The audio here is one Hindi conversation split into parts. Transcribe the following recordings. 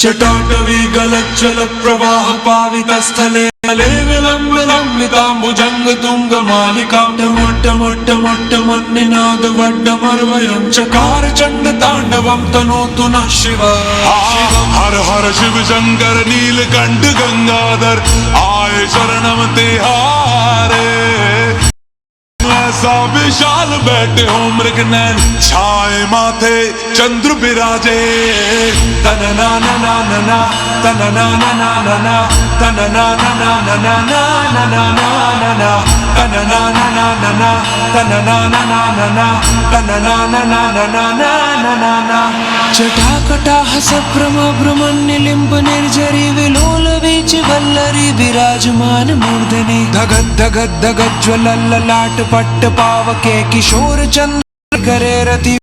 चटाटवी गलज्जल प्रवाह पावितस्थले विलम्बिताम्बुजंग तुंग मालिका टमट्टमट्टमट्टमन्निनाद वड्डमर्वयं चकार चंड तांडवं तनोतु नः शिव। हर हर शिव शंकर नीलकंठ गंगाधर आए शरणम तिहारे। ऐसा विशाल बैठे हो मृग नैन छाए माथे चंद्र विराजे। तनना ना ना ना ना तनना ना ना ना ना तनना ना ना ना ना ना ना ना ना तनना ना ना ना ना तनना ना ना ना ना तनना ना ना ना ना ना ना। जटाकटाह सभ्रम भ्रमण्यलिम्ब निर्झरी विलोल वीच वल्लरी विराजमान मूर्धनि धगद धगद धगद ज्वलल्ललाट पट्ट पावके किशोर चंद्र करे रति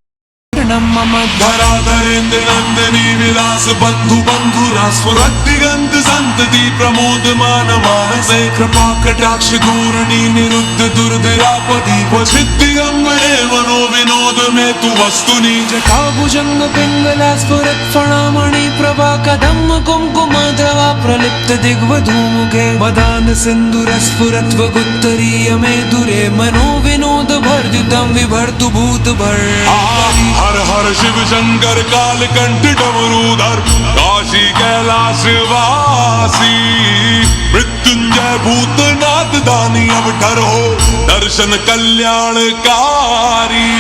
मम धराधरेन्द्र नंदिनी विलास बंधु बंधुरा स्फुरद्दिगंत संतति प्रमोद मान मानसे कृपा कटाक्ष धूरणी निरुद्ध दुर्धरापति क्वचित् दिगंबरे मनो विनोद में तु वस्तुनि। जटा भुजंग पिंगला स्फुरत् फणामणि प्रभा कदम्ब कुंकुमद्रवा प्रलिप्त दिग्वधूमुखे मदान सिंधुर स्फुरत् वगुत्तरीय मे दुरे मनो विनोद भर्जितं विभर्तु भूत भर। हर हर शिव शंकर कालकंठ डमरूधर काशी कैलाश वासी मृत्युंजय भूतनाथ दानी अवठर हो दर्शन कल्याणकारी।